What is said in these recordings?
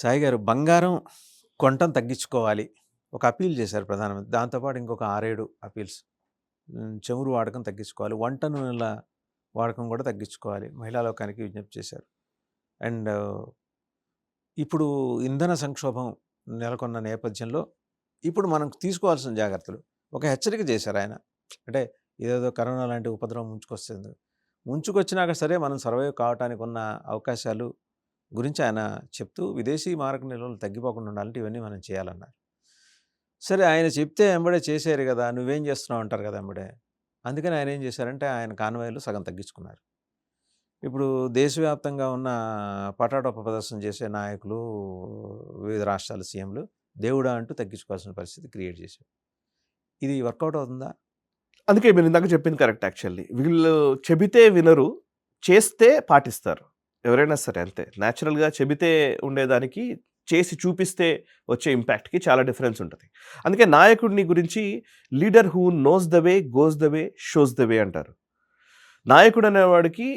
సాయి గారు బంగారం కొనటం తగ్గించుకోవాలి. ఒక అప్పీల్ చేశారు ప్రధానమంత్రి. దాంతో పాటు ఇంకొక 6, 7 అప్పీల్స్. చమురు వాడకం తగ్గించుకోవాలి. వంట నూనెల వాడకం కూడా తగ్గించుకోవాలి. మహిళా లోకానికి విజ్ఞప్తి చేశారు. అండ్ ఇప్పుడు ఇంధన సంక్షోభం నెలకొన్న నేపథ్యంలో ఇప్పుడు మనం తీసుకోవాల్సిన జాగ్రత్తలు ఒక హెచ్చరిక చేశారు ఆయన. అంటే ఏదేదో కరోనా లాంటి ఉపద్రవం ముంచుకొస్తుంది. ముంచుకొచ్చినాక సరే మనం సర్వైవ్ కావటానికి ఉన్న అవకాశాలు గురించి ఆయన చెప్తూ విదేశీ మారక నిల్వలు తగ్గిపోకుండా ఉండాలంటే ఇవన్నీ మనం చేయాలన్నారు. సరే ఆయన చెప్తే ఎంబడే చేశారు కదా, నువ్వేం చేస్తున్నావు అంటారు కదా ఎంబడే. అందుకని ఆయన ఏం చేశారంటే ఆయన కాన్వాయ్లు సగం తగ్గించుకున్నారు. ఇప్పుడు దేశవ్యాప్తంగా ఉన్న పటాటోప ప్రదర్శన చేసే నాయకులు, వివిధ రాష్ట్రాల సీఎంలు దేవుడా అంటూ తగ్గించుకోవాల్సిన పరిస్థితి క్రియేట్ చేశారు. ఇది వర్కౌట్ అవుతుందా? అందుకే మీరు ఇందాక చెప్పింది కరెక్ట్. యాక్చువల్లీ వీళ్ళు చెబితే వినరు, చేస్తే పాటిస్తారు. ఎవరైనా సరే అంతే. న్యాచురల్గా చెబితే ఉండేదానికి చేసి చూపిస్తే వచ్చే ఇంపాక్ట్కి చాలా డిఫరెన్స్ ఉంటుంది. అందుకే నాయకుడిని గురించి leader who knows the way goes the way shows the way అంటారు. నాయకుడు అనేవాడికి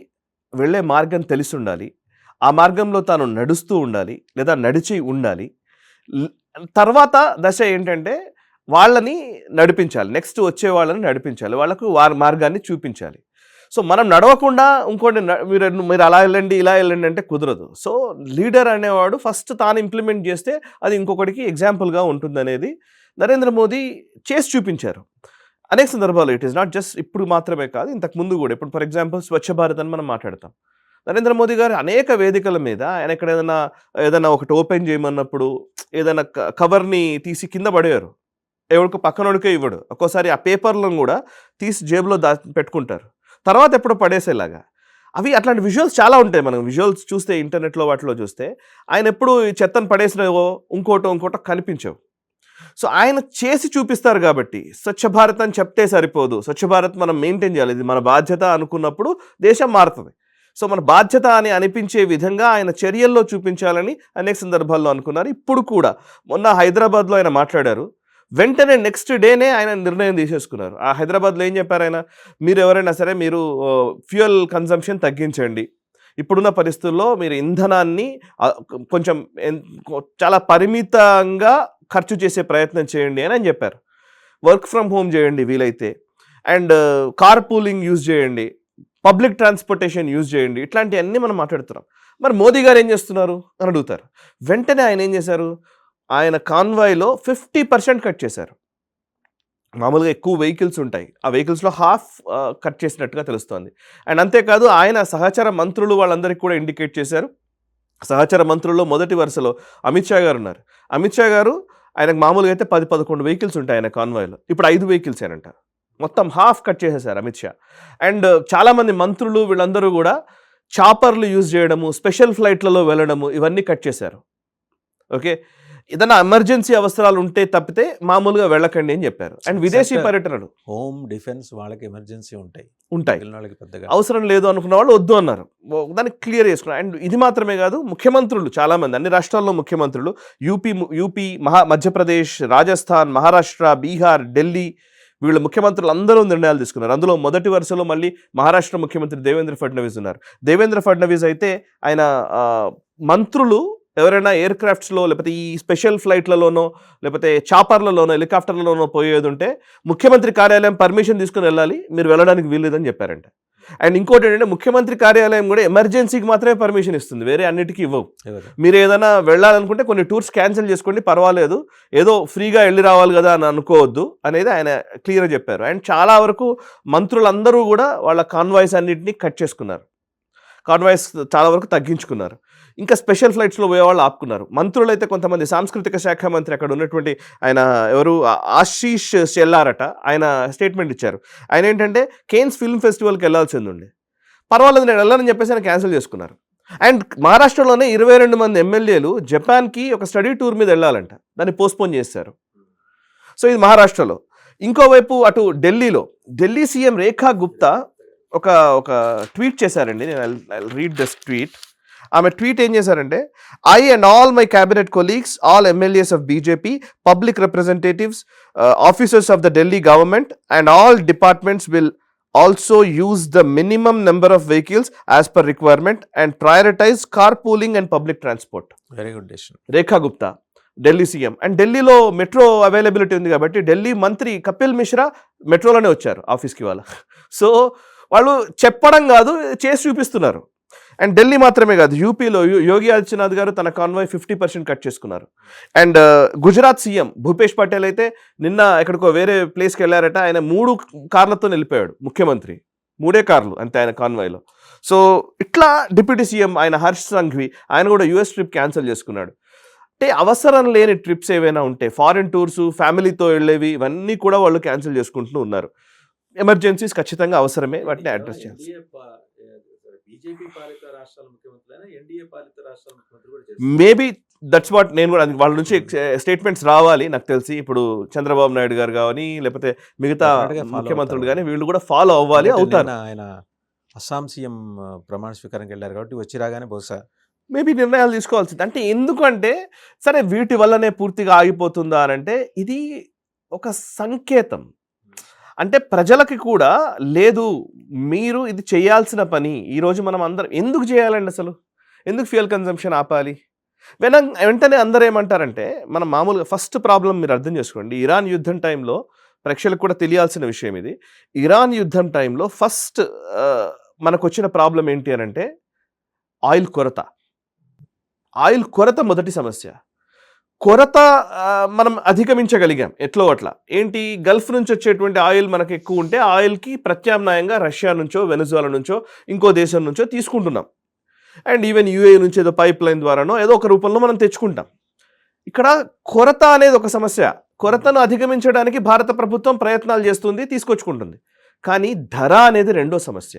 వెళ్ళే మార్గం తెలిసి ఉండాలి, ఆ మార్గంలో తాను నడుస్తూ ఉండాలి లేదా నడిచి ఉండాలి. తర్వాత దశ ఏంటంటే వాళ్ళని నడిపించాలి, నెక్స్ట్ వచ్చే వాళ్ళని నడిపించాలి, వాళ్ళకు మార్గాన్ని చూపించాలి. సో మనం నడవకుండా ఇంకోటి మీరు అలా వెళ్ళండి ఇలా వెళ్ళండి అంటే కుదరదు. సో లీడర్ అనేవాడు ఫస్ట్ తాను ఇంప్లిమెంట్ చేస్తే అది ఇంకొకటికి ఎగ్జాంపుల్గా ఉంటుంది అనేది నరేంద్ర మోదీ చేసి చూపించారు అనేక సందర్భాలు. ఇట్ ఈస్ నాట్ జస్ట్ ఇప్పుడు మాత్రమే కాదు, ఇంతకు ముందు కూడా. ఇప్పుడు ఫర్ ఎగ్జాంపుల్ స్వచ్ఛ భారత్ అని మనం మాట్లాడతాం. నరేంద్ర మోదీ గారు అనేక వేదికల మీద ఆయన ఎక్కడ ఏదైనా ఒకటి ఓపెన్ చేయమన్నప్పుడు ఏదైనా కవర్ని తీసి కింద పడేయారు, ఎవరికి పక్కనోడికే ఇవ్వడు. ఒక్కోసారి ఆ పేపర్లను కూడా తీసి జేబులో పెట్టుకుంటారు, తర్వాత ఎప్పుడో పడేసేలాగా. అట్లాంటి విజువల్స్ చాలా ఉంటాయి. మనం విజువల్స్ చూస్తే ఇంటర్నెట్లో వాటిలో చూస్తే ఆయన ఎప్పుడు చెత్తను పడేసినవో ఇంకోటో కనిపించవు. సో ఆయన చేసి చూపిస్తారు కాబట్టి స్వచ్ఛ భారత్ అని చెప్తే సరిపోదు. స్వచ్ఛ భారత్ మనం మెయింటైన్ చేయాలి, ఇది మన బాధ్యత అనుకున్నప్పుడు దేశం మారుతుంది. సో మన బాధ్యత అని అనిపించే విధంగా ఆయన చర్యల్లో చూపించాలని అనేక సందర్భాల్లో అనుకున్నారు. ఇప్పుడు కూడా మొన్న హైదరాబాద్లో ఆయన మాట్లాడారు. వెంటనే నెక్స్ట్ డేనే ఆయన నిర్ణయం తీసేసుకున్నారు. ఆ హైదరాబాద్లో ఏం చెప్పారు ఆయన, మీరు ఎవరైనా సరే మీరు ఫ్యూయల్ కన్జంప్షన్ తగ్గించండి, ఇప్పుడున్న పరిస్థితుల్లో మీరు ఇంధనాన్ని కొంచెం చాలా పరిమితంగా ఖర్చు చేసే ప్రయత్నం చేయండి అని చెప్పారు. వర్క్ ఫ్రమ్ హోమ్ చేయండి వీలైతే, అండ్ కార్ పూలింగ్ యూజ్ చేయండి, పబ్లిక్ ట్రాన్స్పోర్టేషన్ యూజ్ చేయండి, ఇట్లాంటివన్నీ మనం మాట్లాడుతున్నాం. మరి మోదీ గారు ఏం చేస్తున్నారు అని అడుగుతారు. వెంటనే ఆయన ఏం చేశారు, ఆయన కాన్వాయ్లో 50% కట్ చేశారు. మామూలుగా ఎక్కువ వెహికల్స్ ఉంటాయి, ఆ వెహికల్స్లో హాఫ్ కట్ చేసినట్టుగా తెలుస్తోంది. అండ్ అంతేకాదు ఆయన సహచర మంత్రులు వాళ్ళందరికీ కూడా ఇండికేట్ చేశారు. సహచర మంత్రుల్లో మొదటి వరుసలో అమిత్ షా గారు ఉన్నారు. అమిత్ షా గారు ఆయనకు మామూలుగా అయితే 10-11 వెహికల్స్ ఉంటాయి ఆయన కాన్వాయ్లో, ఇప్పుడు 5 వెహికల్స్ ఏనంట. మొత్తం హాఫ్ కట్ చేసేసారు అమిత్ షా. అండ్ చాలామంది మంత్రులు వీళ్ళందరూ కూడా చాపర్లు యూజ్ చేయడము, స్పెషల్ ఫ్లైట్లలో వెళ్ళడము, ఇవన్నీ కట్ చేశారు. ఓకే, ఏదైనా ఎమర్జెన్సీ అవసరాలు ఉంటే తప్పితే మామూలుగా వెళ్ళకండి అని చెప్పారు. అండ్ విదేశీ పర్యటనలు, హోమ్ డిఫెన్స్ వాళ్ళకి ఎమర్జెన్సీ ఉంటాయి, అవసరం లేదు అనుకున్న వాళ్ళు వద్దు అన్నారు. దాన్ని క్లియర్ చేసుకున్నారు. అండ్ ఇది మాత్రమే కాదు, ముఖ్యమంత్రులు చాలామంది అన్ని రాష్ట్రాల్లో ముఖ్యమంత్రులు యూపీ మధ్యప్రదేశ్, రాజస్థాన్, మహారాష్ట్ర, బీహార్, ఢిల్లీ, వీళ్ళ ముఖ్యమంత్రులు అందరూ నిర్ణయాలు తీసుకున్నారు. అందులో మొదటి వరుసలో మళ్ళీ మహారాష్ట్ర ముఖ్యమంత్రి దేవేంద్ర ఫడ్నవీస్ ఉన్నారు. దేవేంద్ర ఫడ్నవీస్ అయితే ఆయన మంత్రులు ఎవరైనా ఎయిర్ క్రాఫ్ట్స్లో లేకపోతే ఈ స్పెషల్ ఫ్లైట్లలోనో లేకపోతే చాపర్లలోనో హెలికాప్టర్లలోనో పోయేది ఉంటే ముఖ్యమంత్రి కార్యాలయం పర్మిషన్ తీసుకుని వెళ్ళాలి, మీరు వెళ్ళడానికి వీల్లేదని చెప్పారంట. అండ్ ఇంకోటి ఏంటంటే ముఖ్యమంత్రి కార్యాలయం కూడా ఎమర్జెన్సీకి మాత్రమే పర్మిషన్ ఇస్తుంది, వేరే అన్నిటికీ ఇవ్వవు. మీరు ఏదైనా వెళ్ళాలనుకుంటే కొన్ని టూర్స్ క్యాన్సిల్ చేసుకోండి, పర్వాలేదు, ఏదో ఫ్రీగా వెళ్ళి రావాలి కదా అని అనుకోవద్దు అనేది ఆయన క్లియర్గా చెప్పారు. అండ్ చాలా వరకు మంత్రులందరూ కూడా వాళ్ళ కాన్వాయ్స్ అన్నింటినీ కట్ చేసుకున్నారు, కాన్వాయ్స్ చాలా వరకు తగ్గించుకున్నారు. ఇంకా స్పెషల్ ఫ్లైట్స్లో పోయే వాళ్ళు ఆపుకున్నారు. మంత్రులు అయితే కొంతమంది, సాంస్కృతిక శాఖ మంత్రి అక్కడ ఉన్నటువంటి ఆయన ఎవరు ఆశీష్ షెల్లారట, ఆయన స్టేట్మెంట్ ఇచ్చారు. ఆయన ఏంటంటే కేన్స్ ఫిల్మ్ ఫెస్టివల్కి వెళ్ళాల్సింది ఉండి, పర్వాలేదు నేను వెళ్ళాలని చెప్పేసి ఆయన క్యాన్సిల్ చేసుకున్నారు. అండ్ మహారాష్ట్రలోనే 22 మంది ఎమ్మెల్యేలు జపాన్కి ఒక స్టడీ టూర్ మీద వెళ్ళాలంట, దాన్ని పోస్ట్పోన్ చేశారు. సో ఇది మహారాష్ట్రలో. ఇంకోవైపు అటు ఢిల్లీ సీఎం రేఖా గుప్తా ఒక ట్వీట్ చేశారండి. నేను రీడ్ దిస్ ట్వీట్. ఆమె ట్వీట్ ఏం చేశారంటే, I and all my cabinet colleagues, all MLAs of BJP, public representatives, officers of the Delhi government and all departments will also use the minimum number of vehicles as per requirement and prioritize carpooling and public transport. Very good decision. Rekha Gupta Delhi CM. And ఢిల్లీలో metro availability ఉంది కాబట్టి ఢిల్లీ మంత్రి కపిల్ మిశ్రా మెట్రోలోనే వచ్చారు ఆఫీస్కి వాళ్ళ. So వాళ్ళు చెప్పడం కాదు, చేసి చూపిస్తున్నారు. అండ్ ఢిల్లీ మాత్రమే కాదు, యూపీలో యోగి ఆదిత్యనాథ్ గారు తన కాన్వాయ్ 50% కట్ చేసుకున్నారు. అండ్ గుజరాత్ సీఎం భూపేష్ పటేల్ అయితే నిన్న ఎక్కడికో వేరే ప్లేస్కి వెళ్ళారట. ఆయన 3 కార్లతో వెళ్ళిపోయాడు ముఖ్యమంత్రి, 3 కార్లు అంతే ఆయన కాన్వాయ్లో. సో ఇట్లా డిప్యూటీ సీఎం ఆయన హర్ష్ సంఘవి ఆయన కూడా యూఎస్ ట్రిప్ క్యాన్సిల్ చేసుకున్నాడు. అంటే అవసరం లేని ట్రిప్స్ ఏవైనా ఉంటే ఫారిన్ టూర్స్, ఫ్యామిలీతో వెళ్ళేవి, ఇవన్నీ కూడా వాళ్ళు క్యాన్సిల్ చేసుకుంటూ ఉన్నారు. ఎమర్జెన్సీస్ ఖచ్చితంగా అవసరమే, వాటిని అడ్రస్ చేయాలి. బీజేపీ పాలిత రాష్ట్రాల ముఖ్యమంత్రులైనా ఎన్డీఏ పాలిత రాష్ట్రాల ముఖ్యమంత్రులు కూడా మేబీ దట్స్ వాట్ నేను కూడా వాళ్ళ నుంచి స్టేట్మెంట్స్ రావాలి నాకు తెలిసి. ఇప్పుడు చంద్రబాబు నాయుడు గారు కానీ లేకపోతే మిగతా ముఖ్యమంత్రులు కానీ వీళ్ళు కూడా ఫాలో అవ్వాలి, అవుతారు. ఆయన అస్సాం సీఎం ప్రమాణ స్వీకారానికి వెళ్ళారు కాబట్టి వచ్చి రాగానే బహుశా మేబీ నిర్ణయాలు తీసుకోవాల్సింది. అంటే ఎందుకంటే సరే వీటి వల్లనే పూర్తిగా ఆగిపోతుందా అని అంటే ఇది ఒక సంకేతం. అంటే ప్రజలకి కూడా లేదు, మీరు ఇది చేయాల్సిన పని. ఈరోజు మనం అందరం ఎందుకు చేయాలండి అసలు? ఎందుకు ఫ్యూయల్ కన్జంప్షన్ ఆపాలి? వెంటనే అందరూ ఏమంటారంటే, మనం మామూలుగా ఫస్ట్ ప్రాబ్లం మీరు అర్థం చేసుకోండి. ఇరాన్ యుద్ధం టైంలో ప్రేక్షకులకు కూడా తెలియాల్సిన విషయం ఇది. ఇరాన్ యుద్ధం టైంలో ఫస్ట్ మనకు వచ్చిన ప్రాబ్లం ఏంటి అని అంటే ఆయిల్ కొరత. ఆయిల్ కొరత మొదటి సమస్య. కొరత మనం అధిగమించగలిగాం ఎట్లో అట్లా. ఏంటి, గల్ఫ్ నుంచి వచ్చేటువంటి ఆయిల్ మనకు ఎక్కువ ఉంటే ఆయిల్కి ప్రత్యామ్నాయంగా రష్యా నుంచో వెనజులా నుంచో ఇంకో దేశం నుంచో తీసుకుంటున్నాం. అండ్ ఈవెన్ యూఏ నుంచి ఏదో పైప్ లైన్ ద్వారానో ఏదో ఒక రూపంలో మనం తెచ్చుకుంటాం. ఇక్కడ కొరత అనేది ఒక సమస్య. కొరతను అధిగమించడానికి భారత ప్రభుత్వం ప్రయత్నాలు చేస్తుంది, తీసుకొచ్చుకుంటుంది. కానీ ధర అనేది రెండో సమస్య.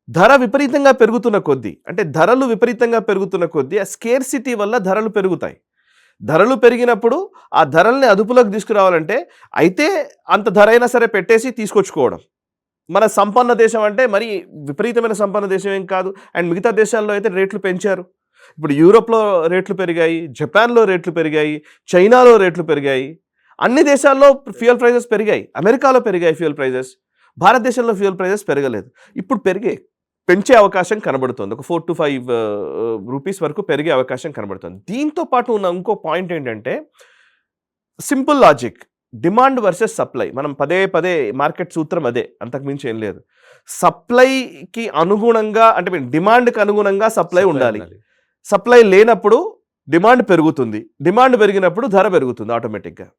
ధర విపరీతంగా పెరుగుతున్న కొద్దీ, అంటే ధరలు విపరీతంగా పెరుగుతున్న కొద్దీ ఆ స్కేర్సిటీ వల్ల ధరలు పెరుగుతాయి. ధరలు పెరిగినప్పుడు ఆ ధరల్ని అదుపులోకి తీసుకురావాలంటే అయితే అంత ధర అయినా సరే పెట్టేసి తీసుకొచ్చుకోవడం. మన సంపన్న దేశం అంటే మరి విపరీతమైన సంపన్న దేశం ఏం కాదు. అండ్ మిగతా దేశాల్లో అయితే రేట్లు పెంచారు. ఇప్పుడు యూరోప్లో రేట్లు పెరిగాయి, జపాన్లో రేట్లు పెరిగాయి, చైనాలో రేట్లు పెరిగాయి. అన్ని దేశాల్లో ఫ్యూయల్ ప్రైజెస్ పెరిగాయి. అమెరికాలో పెరిగాయి ఫ్యూయల్ ప్రైజెస్. భారతదేశంలో ఫ్యూయల్ ప్రైజెస్ పెరగలేదు. ఇప్పుడు పెంచే అవకాశం కనబడుతుంది. ఒక 4 to 5 రూపీస్ వరకు పెరిగే అవకాశం కనబడుతుంది. దీంతో పాటు ఉన్న ఇంకో పాయింట్ ఏంటంటే simple logic, demand versus supply. మనం పదే మార్కెట్ సూత్రం అదే, అంతకుమించి ఏం లేదు. సప్లైకి అనుగుణంగా అంటే డిమాండ్కి అనుగుణంగా సప్లై ఉండాలి. సప్లై లేనప్పుడు డిమాండ్ పెరుగుతుంది, డిమాండ్ పెరిగినప్పుడు ధర పెరుగుతుంది ఆటోమేటిక్గా.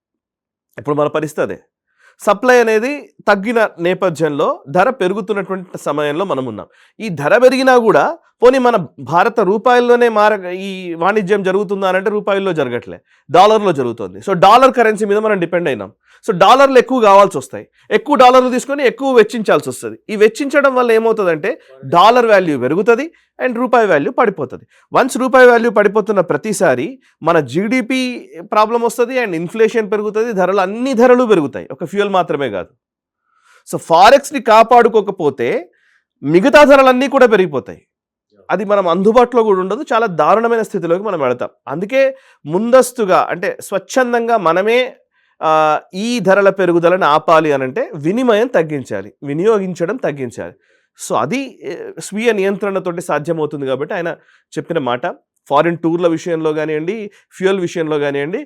ఇప్పుడు మన పరిస్థితి అదే. సప్లై అనేది తగ్గిన నేపథ్యంలో ధర పెరుగుతున్నటువంటి సమయంలో మనం ఉన్నాం. ఈ ధర పెరిగినా కూడా పోనీ మన భారత రూపాయల్లోనే ఈ వాణిజ్యం జరుగుతుందా అంటే రూపాయల్లో జరగట్లే, డాలర్లో జరుగుతుంది. సో డాలర్ కరెన్సీ మీద మనం డిపెండ్ అయినాం. సో డాలర్లు ఎక్కువ కావాల్సి వస్తాయి, ఎక్కువ డాలర్లు తీసుకొని ఎక్కువ వెచ్చించాల్సి వస్తుంది. ఈ వెచ్చించడం వల్ల ఏమవుతుందంటే డాలర్ వాల్యూ పెరుగుతుంది అండ్ రూపాయి వాల్యూ పడిపోతుంది. వన్స్ రూపాయి వాల్యూ పడిపోతున్న ప్రతిసారి మన జీడిపి ప్రాబ్లం వస్తుంది అండ్ ఇన్ఫ్లేషన్ పెరుగుతుంది, ధరలు అన్ని ధరలు పెరుగుతాయి, ఒక ఫ్యూయల్ మాత్రమే కాదు. సో ఫారెక్స్ని కాపాడుకోకపోతే మిగతా ధరలన్నీ కూడా పెరిగిపోతాయి. అది మనం అందుబాటులో కూడా ఉండదు, చాలా దారుణమైన స్థితిలోకి మనం వెళతాం. అందుకే ముందస్తుగా అంటే స్వచ్ఛందంగా మనమే ఈ ధరల పెరుగుదలను ఆపాలి అనంటే వినిమయం తగ్గించాలి, వినియోగించడం తగ్గించాలి. సో అది స్వీయ నియంత్రణతోటి సాధ్యమవుతుంది. కాబట్టి ఆయన చెప్పిన మాట ఫారిన్ టూర్ల విషయంలో కానివ్వండి, ఫ్యూయల్ విషయంలో కానివ్వండి,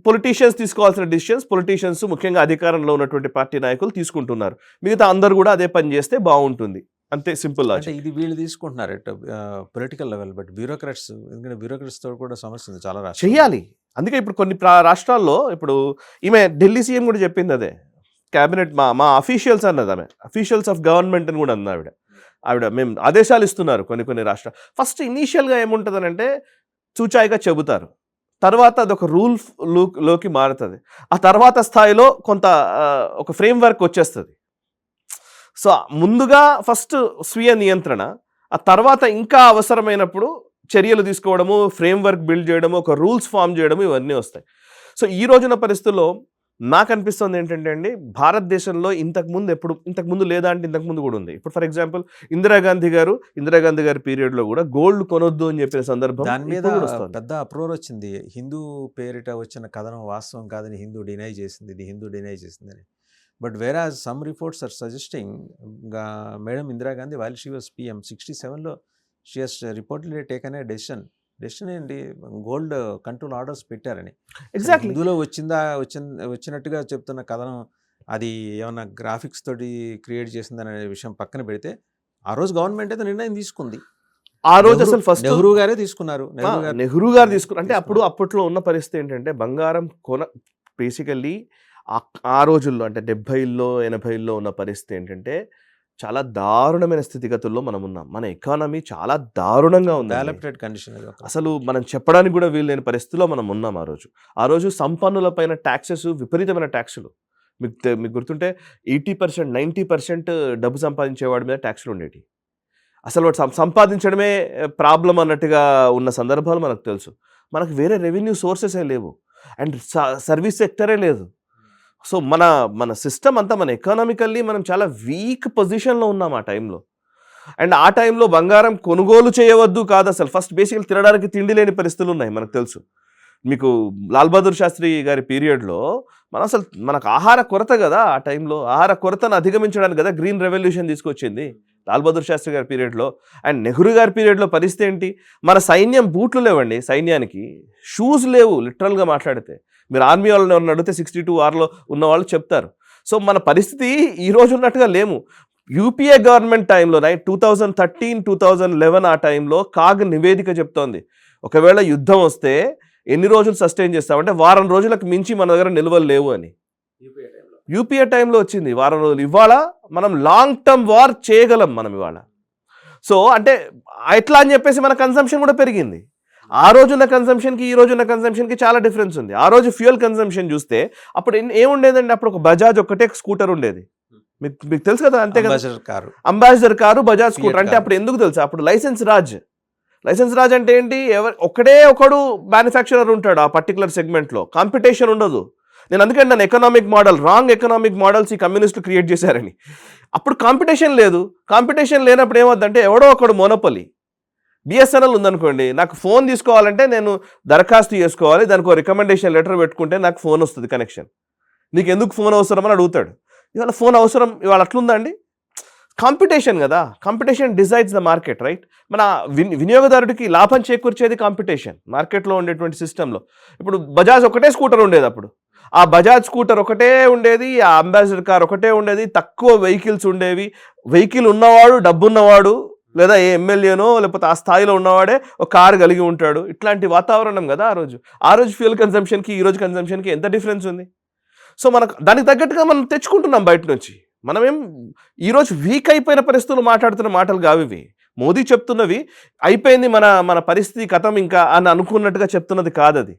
పొలిటీషియన్స్ తీసుకోవాల్సిన డిసిషన్స్ పొలిటీషియన్స్ ముఖ్యంగా అధికారంలో ఉన్నటువంటి పార్టీ నాయకులు తీసుకుంటున్నారు. మిగతా అందరూ కూడా అదే పని చేస్తే బాగుంటుంది. అంతే, సింపుల్. అంటే ఇది వీళ్ళు తీసుకుంటున్నారు పొలిటికల్ లెవెల్, బట్ బ్యూరోక్రాట్స్, ఎందుకంటే బ్యూరోక్రాట్స్ తో కూడా సమస్య ఉంది చాలా రాష్ట్రాలు. చెయ్యాలి. అందుకే ఇప్పుడు కొన్ని రాష్ట్రాల్లో ఇప్పుడు ఈమె ఢిల్లీ సీఎం కూడా చెప్పింది అదే. క్యాబినెట్ మా అఫీషియల్స్ అన్నది, ఆమె అఫీషియల్స్ ఆఫ్ గవర్నమెంట్ అని కూడా అన్నది ఆవిడ. మేము ఆదేశాలు ఇస్తున్నారు కొన్ని రాష్ట్రాలు. ఫస్ట్ ఇనీషియల్గా ఏముంటుందనంటే చూచాయిగా చెబుతారు, తర్వాత అదొక లోకి మారుతుంది. ఆ తర్వాత స్థాయిలో కొంత ఒక ఫ్రేమ్ వర్క్ వచ్చేస్తుంది. సో ముందుగా ఫస్ట్ స్వీయ నియంత్రణ, ఆ తర్వాత ఇంకా అవసరమైనప్పుడు చర్యలు తీసుకోవడము, ఫ్రేమ్ వర్క్ బిల్డ్ చేయడము, ఒక రూల్స్ ఫామ్ చేయడము, ఇవన్నీ వస్తాయి. సో ఈ రోజున పరిస్థితుల్లో నాకు అనిపిస్తుంది ఏంటంటే అండి, భారతదేశంలో ఇంతకుముందు లేదా అంటే ఇంతకుముందు కూడా ఉంది. ఇప్పుడు ఫర్ ఎగ్జాంపుల్ ఇందిరాగాంధీ గారి పీరియడ్లో కూడా గోల్డ్ కొనొద్దు అని చెప్పిన సందర్భం, దాని మీద పెద్ద అప్రోర్ వచ్చింది. హిందూ పేరిట వచ్చిన కథనం వాస్తవం కాదని హిందూ డినై చేసింది అని. But whereas some reports are suggesting Madam Indira Gandhi, while she was PM 67లో she has reportedly taken a decision ఏంటి, గోల్డ్ కంట్రోల్ ఆర్డర్స్ పెట్టారని. ఎగ్జాక్ట్లీ. ఇందులో వచ్చినట్టుగా చెప్తున్న కథనం అది ఏమన్నా గ్రాఫిక్స్ తోటి క్రియేట్ చేసిందనే విషయం పక్కన పెడితే ఆ రోజు గవర్నమెంట్ అయితే నిర్ణయం తీసుకుంది. ఆ రోజు అసలు ఫస్ట్ నెహ్రూ గారే తీసుకున్నారు. నెహ్రూ గారు తీసుకున్నారు. అంటే అప్పట్లో ఉన్న పరిస్థితి ఏంటంటే బంగారం బేసికల్లీ ఆ రోజుల్లో అంటే 70ల్లో 80ల్లో ఉన్న పరిస్థితి ఏంటంటే చాలా దారుణమైన స్థితిగతుల్లో మనం ఉన్నాం. మన ఎకానమీ చాలా దారుణంగా ఉంది, డెవలప్డ్ కండిషన్. అసలు మనం చెప్పడానికి కూడా వీలు లేని పరిస్థితిలో మనం ఉన్నాం. ఆ రోజు సంపన్నుల పైన ట్యాక్సెస్, విపరీతమైన ట్యాక్సులు. మీకు గుర్తుంటే 80% 90% డబ్బు సంపాదించేవాడి మీద ట్యాక్సులు ఉండేవి. అసలు వాడు సంపాదించడమే ప్రాబ్లం అన్నట్టుగా ఉన్న సందర్భాలు మనకు తెలుసు. మనకు వేరే రెవెన్యూ సోర్సెసే లేవు అండ్ సర్వీస్ సెక్టరే లేదు. సో మన సిస్టమ్ అంతా, మన ఎకానమికల్లీ మనం చాలా వీక్ పొజిషన్లో ఉన్నాం ఆ టైంలో. అండ్ ఆ టైంలో బంగారం కొనుగోలు చేయవద్దు కాదు, అసలు ఫస్ట్ బేసికల్ తినడానికి తిండి లేని పరిస్థితులు ఉన్నాయి మనకు తెలుసు. మీకు లాల్ బహదూర్ శాస్త్రి గారి పీరియడ్లో మనకు ఆహార కొరత కదా. ఆ టైంలో ఆహార కొరతను అధిగమించడానికి కదా గ్రీన్ రెవల్యూషన్ తీసుకొచ్చింది లాల్ బహదూర్ శాస్త్రి గారి పీరియడ్లో. అండ్ నెహ్రూ గారి పీరియడ్లో పరిస్థితి ఏంటి, మన సైన్యం బూట్లు లేవండి, సైన్యానికి షూస్ లేవు. లిటరల్గా మాట్లాడితే మీరు ఆర్మీ వాళ్ళని ఎవరిని అడిగితే 62 వార్లో ఉన్న వాళ్ళు చెప్తారు. సో మన పరిస్థితి ఈ రోజు ఉన్నట్టుగా లేము. యూపీఏ గవర్నమెంట్ టైంలో 2013, 2011 ఆ టైంలో కాగ్ నివేదిక చెప్తోంది, ఒకవేళ యుద్ధం వస్తే ఎన్ని రోజులు సస్టైన్ చేస్తామంటే వారం రోజులకు మించి మన దగ్గర నిల్వలు లేవు అని. యూపీఏ టైంలో వచ్చింది వారం రోజులు. ఇవాళ మనం లాంగ్ టర్మ్ వార్ చేయగలం మనం ఇవాళ. సో అంటే ఎట్లా అని చెప్పేసి మన కన్సంప్షన్ కూడా పెరిగింది. ఆ రోజున్న కన్సంప్షన్కి ఈ రోజున్న కన్సంప్షన్కి చాలా డిఫరెన్స్ ఉంది. ఆ రోజు ఫ్యూయల్ కన్సంప్షన్ చూస్తే అప్పుడు ఏముండేదండి, అప్పుడు ఒక బజాజ్ ఒకటే స్కూటర్ ఉండేది, మీకు తెలుసు కదా, అంతే కదా, అంబాసిడర్ కారు, బజాజ్ స్కూటర్. అంటే అప్పుడు ఎందుకు తెలుసా, అప్పుడు లైసెన్స్ రాజ్ అంటే ఏంటి, ఒకడు మ్యానుఫ్యాక్చరర్ ఉంటాడు ఆ పర్టికులర్ సెగ్మెంట్లో, కాంపిటీషన్ ఉండదు. నేను అందుకంటే నన్ను economic model, wrong economic models ఈ కమ్యూనిస్టులు క్రియేట్ చేశారని. అప్పుడు కాంపిటీషన్ లేదు. కాంపిటీషన్ లేనప్పుడు ఏమవుతుందంటే ఎవడో ఒకడు మోనోపలి. బిఎస్ఎన్ఎల్ ఉందనుకోండి, నాకు ఫోన్ తీసుకోవాలంటే నేను దరఖాస్తు చేసుకోవాలి, దానికి ఒక రికమెండేషన్ లెటర్ పెట్టుకుంటే నాకు ఫోన్ వస్తుంది కనెక్షన్. నీకు ఎందుకు ఫోన్ అవసరం అని అడుగుతాడు. ఇవాళ ఫోన్ అవసరం ఇవాళ అట్లుందా అండి? కాంపిటీషన్ కదా, competition decides the market, right? మన వినియోగదారుడికి లాభం చేకూర్చేది కాంపిటీషన్ మార్కెట్లో ఉండేటువంటి సిస్టంలో. ఇప్పుడు బజాజ్ ఒకటే స్కూటర్ ఉండేది, అప్పుడు ఆ బజాజ్ స్కూటర్ ఒకటే ఉండేది, ఆ అంబాసిడర్ కార్ ఒకటే ఉండేది, తక్కువ వెహికల్స్ ఉండేవి. వెహికల్ ఉన్నవాడు, డబ్బున్నవాడు, లేదా ఏ ఎమ్మెల్యేనో లేకపోతే ఆ స్థాయిలో ఉన్నవాడే ఒక కారు కలిగి ఉంటాడు. ఇట్లాంటి వాతావరణం కదా ఆ రోజు ఫ్యూయల్ కన్సంప్షన్కి ఈ రోజు కన్సంప్షన్కి ఎంత డిఫరెన్స్ ఉంది. సో మనకు దానికి తగ్గట్టుగా మనం తెచ్చుకుంటున్నాం బయట నుంచి. మనమేం ఈరోజు వీక్ అయిపోయిన పరిస్థితులు మాట్లాడుతున్న మాటలు కావు ఇవి. మోదీ చెప్తున్నవి అయిపోయింది మన పరిస్థితి కథం ఇంకా అని అనుకున్నట్టుగా చెప్తున్నది కాదు అది.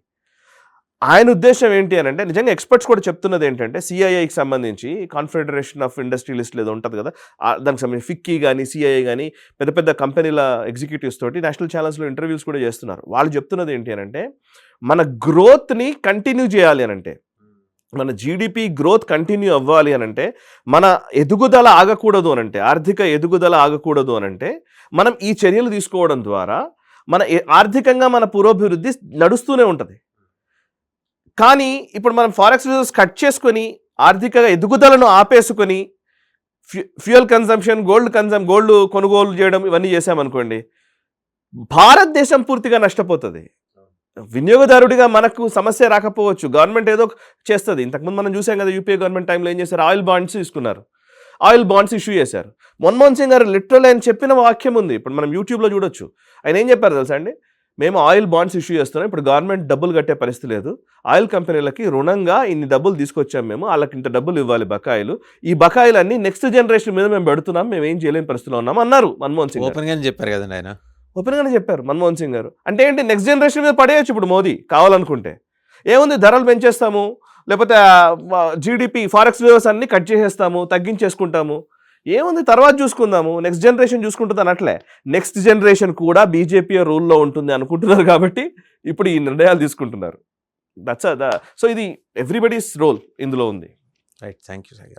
ఆయన ఉద్దేశం ఏంటి అని అంటే, నిజంగా ఎక్స్పర్ట్స్ కూడా చెప్తున్నది ఏంటంటే, సిఐఐకి సంబంధించి కాన్ఫెడరేషన్ ఆఫ్ ఇండస్ట్రియలిస్ట్ ఏదో ఉంటుంది కదా, దానికి సంబంధించి ఫిక్కీ కానీ సిఐఐ కానీ పెద్ద పెద్ద కంపెనీల ఎగ్జిక్యూటివ్స్ తోటి నేషనల్ ఛానల్స్లో ఇంటర్వ్యూస్ కూడా చేస్తున్నారు. వాళ్ళు చెప్తున్నది ఏంటి అని అంటే, మన గ్రోత్ని కంటిన్యూ చేయాలి అని అంటే, మన జీడిపి గ్రోత్ కంటిన్యూ అవ్వాలి అని అంటే, మన ఎదుగుదల ఆగకూడదు అని అంటే, ఆర్థిక ఎదుగుదల ఆగకూడదు అని అంటే, మనం ఈ చర్యలు తీసుకోవడం ద్వారా మన ఆర్థికంగా మన పురోభివృద్ధి నడుస్తూనే ఉంటుంది. కానీ ఇప్పుడు మనం ఫారెక్స్ రిజర్వ్స్ కట్ చేసుకొని ఆర్థిక ఎదుగుదలను ఆపేసుకొని ఫ్యూయల్ కన్సంప్షన్, గోల్డ్ కొనుగోలు చేయడం ఇవన్నీ చేసామనుకోండి, భారతదేశం పూర్తిగా నష్టపోతుంది. వినియోగదారుడిగా మనకు సమస్య రాకపోవచ్చు, గవర్నమెంట్ ఏదో చేస్తుంది. ఇంతకుముందు మనం చూసాం కదా, యూపీఏ గవర్నమెంట్ టైంలో ఏం చేశారు, ఆయిల్ బాండ్స్ తీసుకున్నారు, ఆయిల్ బాండ్స్ ఇష్యూ చేశారు. మన్మోహన్ సింగ్ గారు లిటరల్ ఆయన చెప్పిన వాక్యం ఉంది, ఇప్పుడు మనం యూట్యూబ్లో చూడొచ్చు. ఆయన ఏం చెప్పారు తెలుసా అండి, మేము ఆయిల్ బాండ్స్ ఇష్యూ చేస్తున్నాం, ఇప్పుడు గవర్నమెంట్ డబ్బులు కట్టే పరిస్థితి లేదు, ఆయిల్ కంపెనీలకి రుణంగా ఇన్ని డబ్బులు తీసుకొచ్చాం, మేము వాళ్ళకి ఇంత డబ్బులు ఇవ్వాలి బకాయిలు, ఈ బకాయిలన్నీ నెక్స్ట్ జనరేషన్ మీద మేము పెడుతున్నాం, మేము ఏం చేయలేని పరిస్థితిలో ఉన్నాం అన్నారు మన్మోహన్ సింగ్. ఓపెన్గా చెప్పారు కదండి ఆయన, ఓపెన్గానే చెప్పారు మన్మోహన్ సింగ్ గారు. అంటే ఏంటి, నెక్స్ట్ జనరేషన్ మీద పడేయచ్చు ఇప్పుడు మోదీ కావాలనుకుంటే. ఏముంది, ధరలు పెంచేస్తాము, లేకపోతే జీడిపి ఫారెక్స్ రిజర్వ్స్ అన్ని కట్ చేసేస్తాము, తగ్గించేసుకుంటాము, ఏముంది తర్వాత చూసుకుందాము, నెక్స్ట్ జనరేషన్ చూసుకుంటుంది అన్నట్లే. నెక్స్ట్ జనరేషన్ కూడా బీజేపీ రూల్లో ఉంటుంది అనుకుంటున్నారు కాబట్టి ఇప్పుడు ఈ నిర్ణయాలు తీసుకుంటున్నారు. సో ఇది ఎవ్రీబడీస్ రోల్ ఇందులో ఉంది. Right, thank you Sagar.